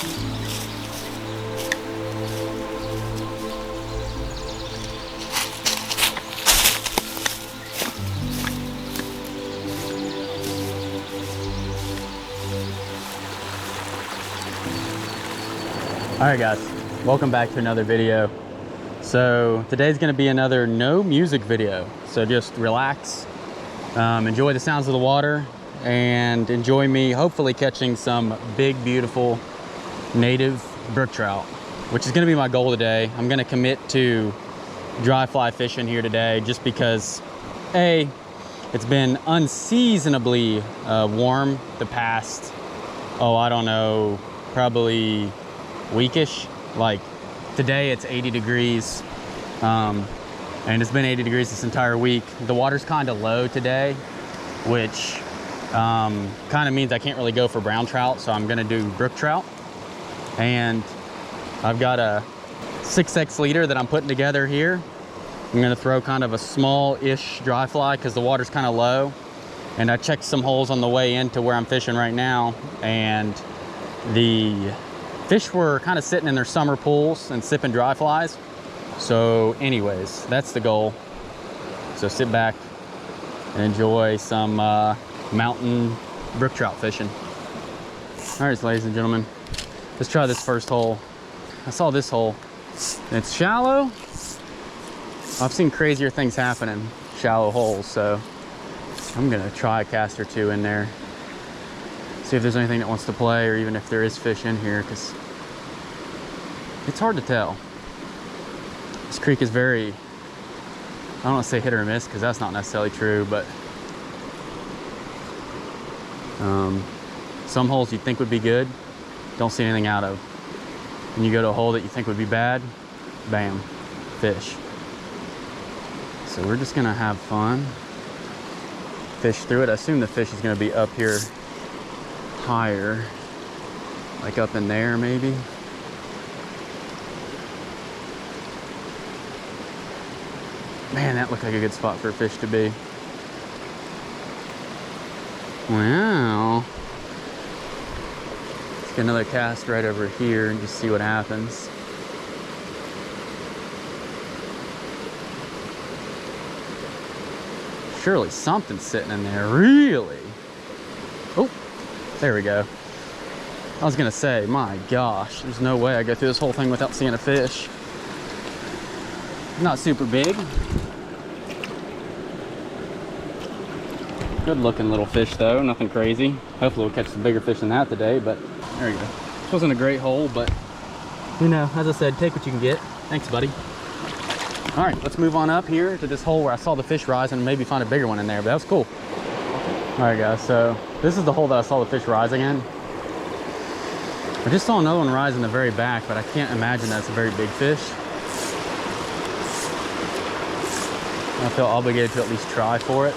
All right guys, welcome back to another video. So today's gonna be another no music video. So just relax, enjoy the sounds of the water, and enjoy me hopefully catching some big, beautiful native brook trout, which is gonna be my goal today. I'm gonna commit to dry fly fishing here today just because A, it's been unseasonably warm the past, I don't know, probably weekish. Like today it's 80 degrees and it's been 80 degrees this entire week. The water's kind of low today, which kind of means I can't really go for brown trout, so I'm gonna do brook trout. And I've got a 6X leader that I'm putting together here. I'm gonna throw kind of a small-ish dry fly because the water's kind of low, and I checked some holes on the way into where I'm fishing right now, and the fish were kind of sitting in their summer pools and sipping dry flies. So anyways, that's the goal. So sit back and enjoy some mountain brook trout fishing. All right, ladies and gentlemen, let's try this first hole. I saw this hole. It's shallow. I've seen crazier things happen in shallow holes, so I'm gonna try a cast or two in there. See if there's anything that wants to play, or even if there is fish in here, because it's hard to tell. This creek is very, I don't want to say hit or miss because that's not necessarily true, but some holes you think would be good, don't see anything out of. And you go to a hole that you think would be bad, bam, fish. So we're just gonna have fun, fish through it. I assume the fish is gonna be up here higher, like up in there maybe. Man, that looked like a good spot for a fish to be. Wow. Let's get another cast right over here and just see what happens. Surely something's sitting in there, really? Oh, there we go. I was gonna say, my gosh, there's no way I go through this whole thing without seeing a fish. Not super big. Good looking little fish though, nothing crazy. Hopefully we'll catch some bigger fish than that today, but there you go. This wasn't a great hole, but you know, as I said, take what you can get. Thanks, buddy. All right, let's move on up here to this hole where I saw the fish rising and maybe find a bigger one in there, but that was cool. All right guys, so this is the hole that I saw the fish rising in. I just saw another one rise in the very back, but I can't imagine that's a very big fish. I feel obligated to at least try for it.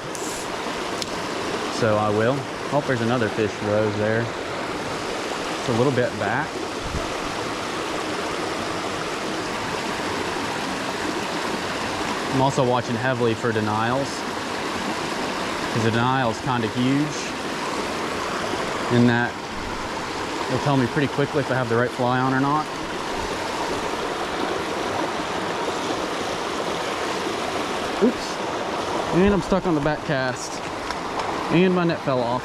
So I will. Oh, there's another fish rose there. It's a little bit back. I'm also watching heavily for denials, because the denial is kind of huge in that it'll tell me pretty quickly if I have the right fly on or not. Oops. And I'm stuck on the back cast. And my net fell off.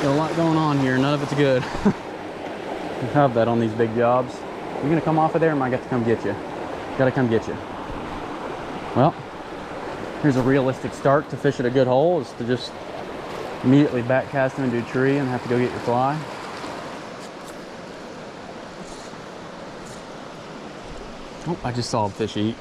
Got a lot going on here, none of it's good. I have that on these big jobs. You gonna come off of there, or am I got to come get you? Gotta come get you. Well, here's a realistic start to fish at a good hole, is to just immediately back cast into a tree and have to go get your fly. Oh, I just saw a fish eat.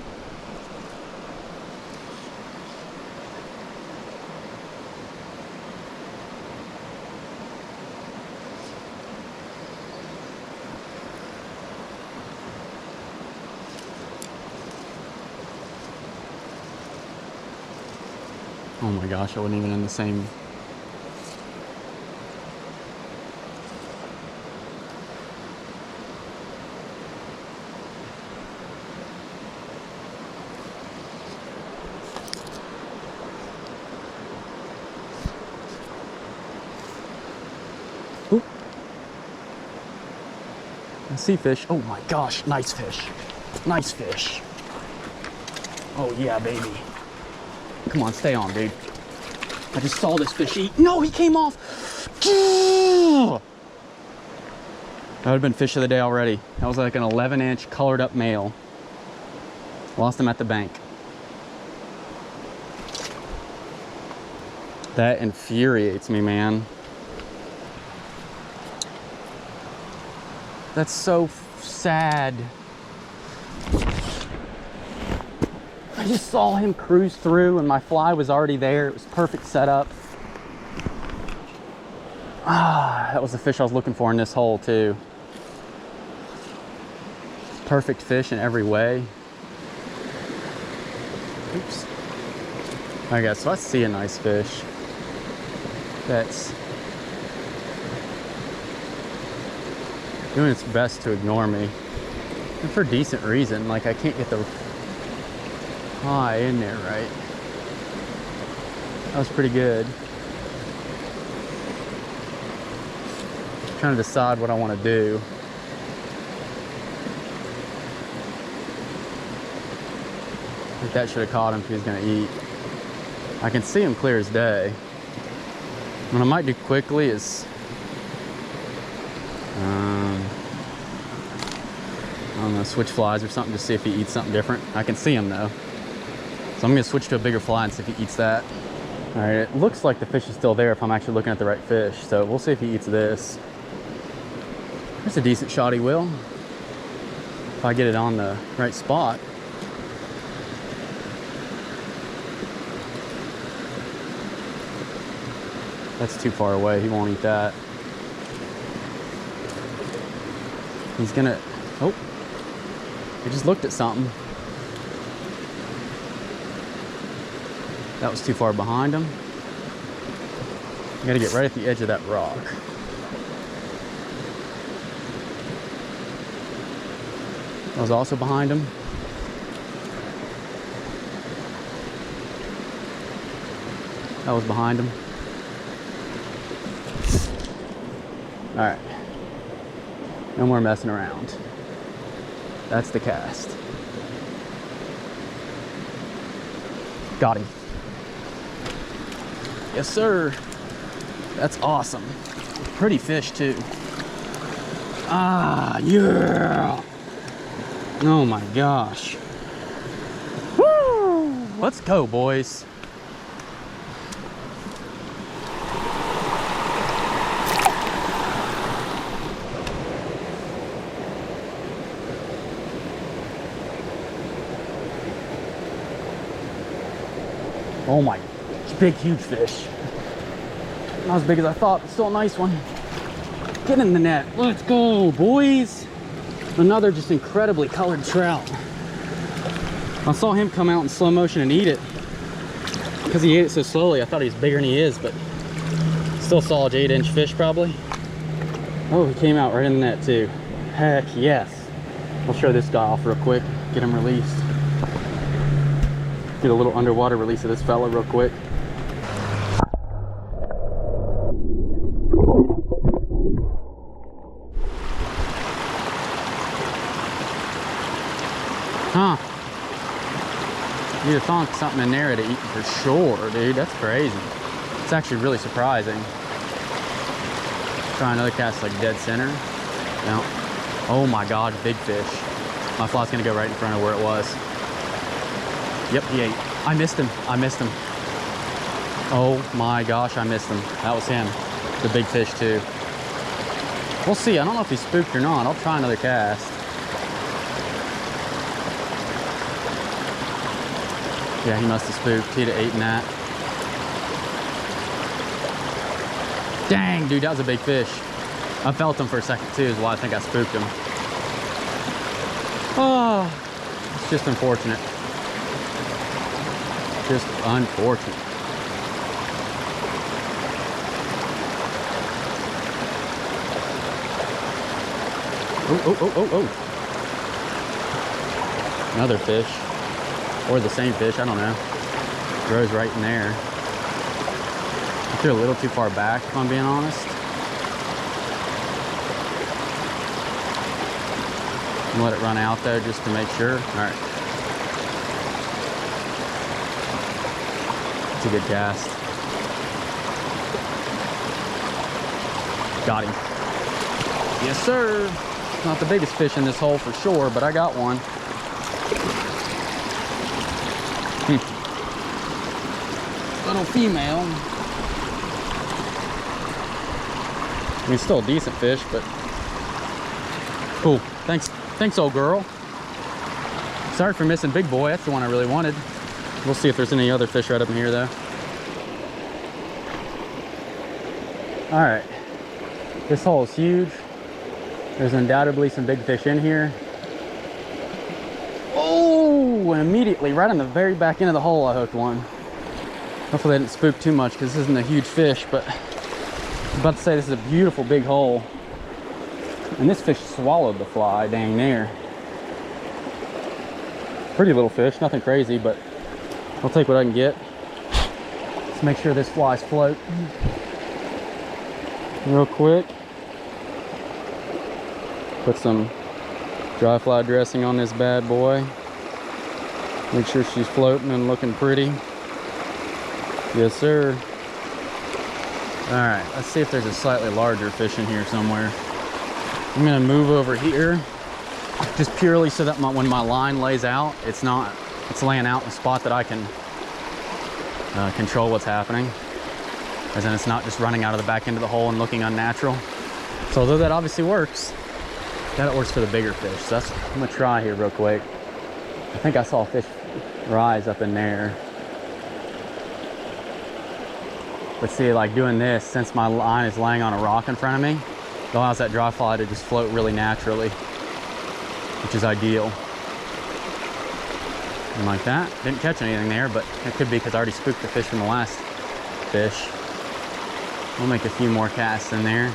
Oh my gosh, I wasn't even in the same. Sea fish. Oh my gosh, nice fish. Nice fish. Oh yeah, baby. Come on, stay on, dude. I just saw this fish eat. No, he came off. That would have been fish of the day already. That was like an 11-inch colored up male. Lost him at the bank. That infuriates me, man. That's so sad. I just saw him cruise through and my fly was already there. It was perfect setup. Ah, that was the fish I was looking for in this hole too. Perfect fish in every way. Oops. I guess, so I see a nice fish. That's doing its best to ignore me. And for decent reason, like I can't get the fly in there right. That was pretty good. Trying to decide what I want to do. I think that should have caught him if he was going to eat. I can see him clear as day. What I might do quickly is I don't know, switch flies or something to see if he eats something different. I can see him though. So I'm going to switch to a bigger fly and see if he eats that. All right, it looks like the fish is still there if I'm actually looking at the right fish. So we'll see if he eats this. That's a decent shot he will. If I get it on the right spot. That's too far away, he won't eat that. He's gonna, oh, he just looked at something. That was too far behind him. You gotta get right at the edge of that rock. That was also behind him. That was behind him. All right. No more messing around. That's the cast. Got him. Yes, sir. That's awesome. Pretty fish, too. Ah, yeah. Oh my gosh. Woo! Let's go, boys. Oh my, big, huge fish. Not as big as I thought, but still a nice one. Get in the net. Let's go, boys. Another just incredibly colored trout. I saw him come out in slow motion and eat it. Because he ate it so slowly, I thought he was bigger than he is, but still solid 8-inch fish probably. Oh, he came out right in the net too. Heck yes. I'll show this guy off real quick, get him released. Get a little underwater release of this fella real quick. Huh. You'd have thought something in there to eat for sure, dude. That's crazy. It's actually really surprising. Try another cast like dead center. No. Oh my God, big fish. My fly's gonna go right in front of where it was. Yep, he ate. I missed him. I missed him. Oh my gosh, I missed him. That was him. The big fish too. We'll see. I don't know if he's spooked or not. I'll try another cast. Yeah, he must have spooked. He'd have eaten that. Dang, dude, that was a big fish. I felt him for a second too, is why I think I spooked him. Oh, it's just unfortunate. Just unfortunate. Oh. Another fish. Or the same fish, I don't know. Grows right in there. I think they're a little too far back, if I'm being honest. And let it run out though, just to make sure. All right. It's a good cast. Got him. Yes, sir. Not the biggest fish in this hole for sure, but I got one. Little female. I mean, still a decent fish, but cool. Thanks, old girl. Sorry for missing big boy. That's the one I really wanted. We'll see if there's any other fish right up in here, though. All right. This hole is huge. There's undoubtedly some big fish in here. Oh, and immediately, right on the very back end of the hole, I hooked one. Hopefully I didn't spook too much because this isn't a huge fish, but I was about to say this is a beautiful big hole. And this fish swallowed the fly, dang near. Pretty little fish, nothing crazy, but I'll take what I can get. Let's make sure this fly's float real quick. Put some dry fly dressing on this bad boy. Make sure she's floating and looking pretty. Yes, sir. All right, let's see if there's a slightly larger fish in here somewhere. I'm gonna move over here just purely so that when my line lays out, it's laying out in a spot that I can control what's happening. As in it's not just running out of the back end of the hole and looking unnatural. So although that obviously works, that works for the bigger fish. So I'm gonna try here real quick. I think I saw a fish rise up in there. But see, like doing this, since my line is laying on a rock in front of me, it allows that dry fly to just float really naturally, which is ideal. And like that, didn't catch anything there, but it could be because I already spooked the fish from the last fish. We'll make a few more casts in there.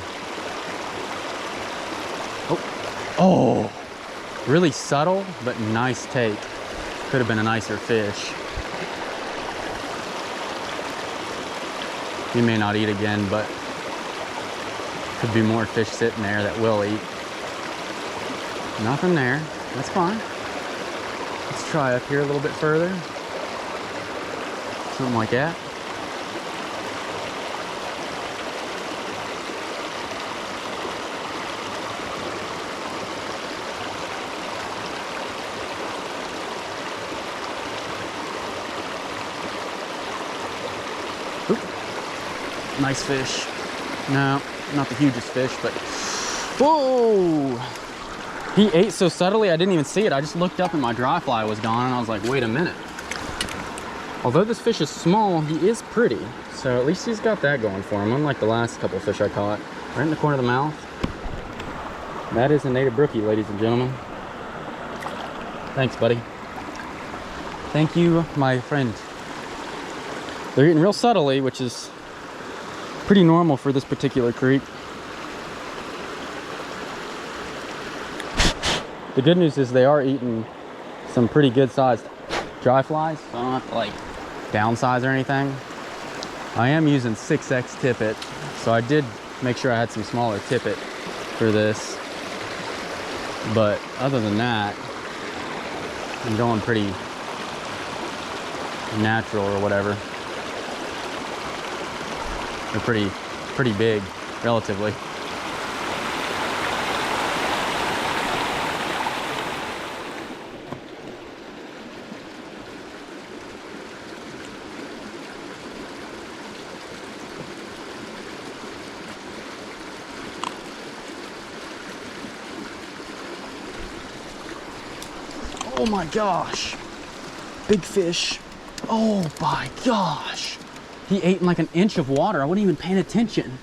Oh, really subtle, but nice take. Could have been a nicer fish. He may not eat again, but could be more fish sitting there that will eat. Nothing there, that's fine. Let's try up here a little bit further. Something like that. Nice fish. No, not the hugest fish, but whoa! He ate so subtly I didn't even see it. I just looked up and my dry fly was gone and I was like, wait a minute. Although this fish is small, he is pretty. So at least he's got that going for him, unlike the last couple of fish I caught. Right in the corner of the mouth. That is a native brookie, ladies and gentlemen. Thanks, buddy. Thank you, my friend. They're eating real subtly, which is pretty normal for this particular creek. The good news is they are eating some pretty good sized dry flies, so I don't have to like downsize or anything. I am using 6X tippet, so I did make sure I had some smaller tippet for this. But other than that, I'm going pretty natural or whatever. They're pretty big, relatively. Oh my gosh, big fish. Oh my gosh. He ate in like an inch of water. I wasn't even paying attention.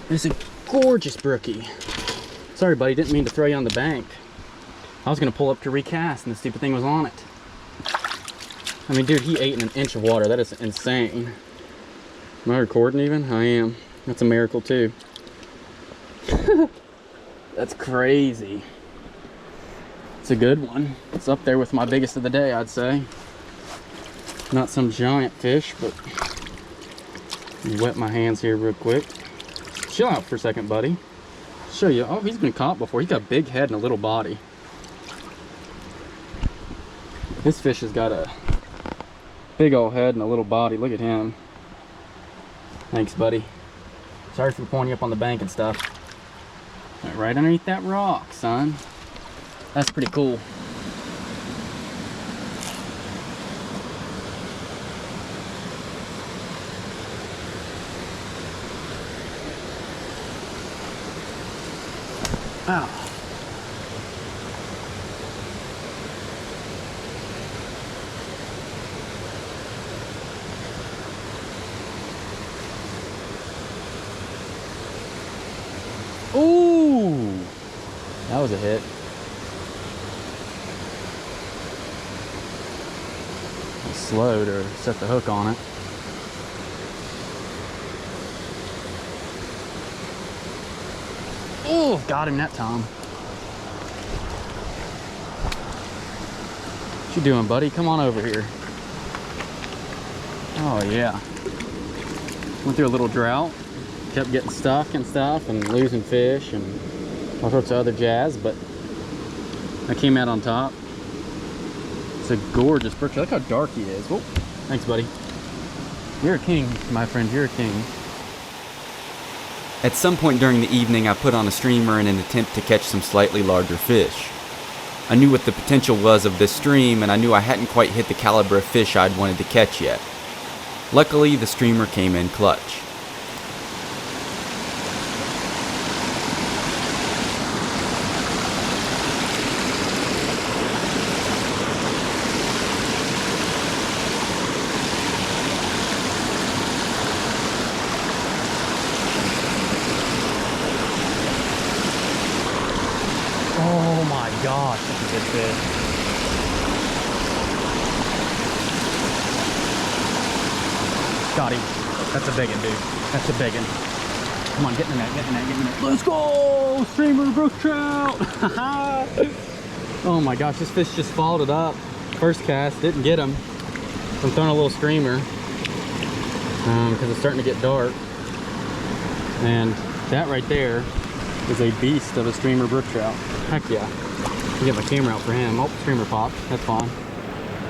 It's a gorgeous brookie. Sorry, buddy, didn't mean to throw you on the bank. I was gonna pull up to recast and the stupid thing was on it. I mean, dude, he ate in an inch of water. That is insane. Am I recording even? I am. That's a miracle too. That's crazy. It's a good one. It's up there with my biggest of the day, I'd say. Not some giant fish, but wet my hands here real quick. Chill out for a second, buddy. Show you. Oh, he's been caught before. He's got a big head and a little body. This fish has got a big old head and a little body. Look at him. Thanks, buddy. Sorry for pointing up on the bank and stuff. Right underneath that rock, son. That's pretty cool. Ow. Ooh, that was a hit. I slowed or set the hook on it. Oh, got him that time. What you doing, buddy? Come on over here. Oh yeah. Went through a little drought. Kept getting stuck and stuff and losing fish and all sorts of other jazz, but I came out on top. It's a gorgeous brook trout. Look how dark he is. Whoa. Thanks, buddy. You're a king, my friend. You're a king. At some point during the evening, I put on a streamer in an attempt to catch some slightly larger fish. I knew what the potential was of this stream, and I knew I hadn't quite hit the caliber of fish I'd wanted to catch yet. Luckily, the streamer came in clutch. Oh my gosh, that's a good fish. Got him. That's a big one, dude. That's a big one. Come on, get in the net, get in the net, get in the net. Let's go! Streamer Brook Trout! Oh my gosh, this fish just followed it up. First cast, didn't get him. I'm throwing a little streamer because it's starting to get dark. And that right there is a beast of a streamer brook trout. Heck yeah. I'll get my camera out for him. Oh, streamer popped. That's fine.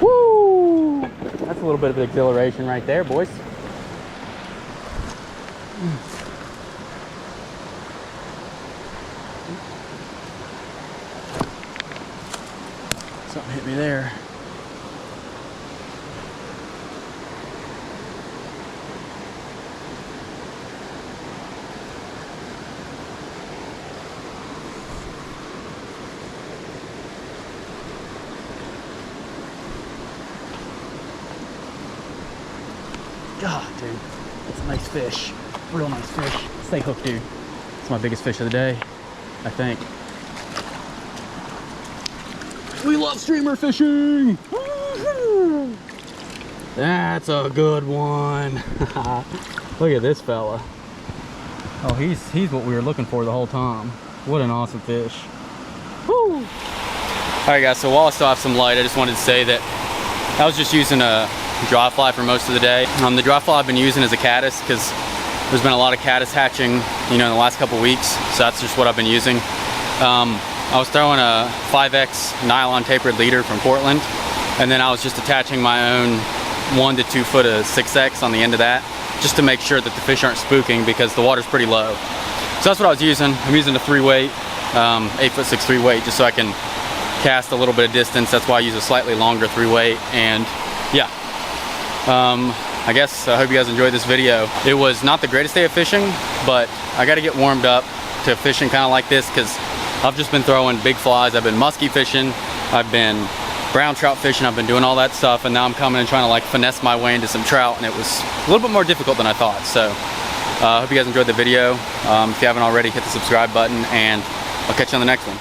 Woo! That's a little bit of exhilaration right there, boys. Something hit me there. God, dude, that's a nice fish. Real nice fish. Stay hooked, dude. It's my biggest fish of the day, I think. We love streamer fishing. That's a good one. Look at this fella. Oh, he's what we were looking for the whole time. What an awesome fish. Woo! All right, guys. So while I still have some light, I just wanted to say that I was just using a dry fly for most of the day. The dry fly I've been using is a caddis because there's been a lot of caddis hatching, you know, in the last couple weeks. So that's just what I've been using. I was throwing a 5X nylon tapered leader from Portland, and then I was just attaching my own 1 to 2 foot of 6X on the end of that, just to make sure that the fish aren't spooking because the water's pretty low. So that's what I was using. I'm using a 3-weight, 8'6" 3-weight, just so I can cast a little bit of distance. That's why I use a slightly longer 3-weight, and yeah. I guess I hope you guys enjoyed this video. It was not the greatest day of fishing, but I got to get warmed up to fishing kind of like this because I've just been throwing big flies. I've been muskie fishing, I've been brown trout fishing, I've been doing all that stuff, and now I'm coming and trying to like finesse my way into some trout, and it was a little bit more difficult than I thought. So I hope you guys enjoyed the video. If you haven't already, hit the subscribe button, and I'll catch you on the next one.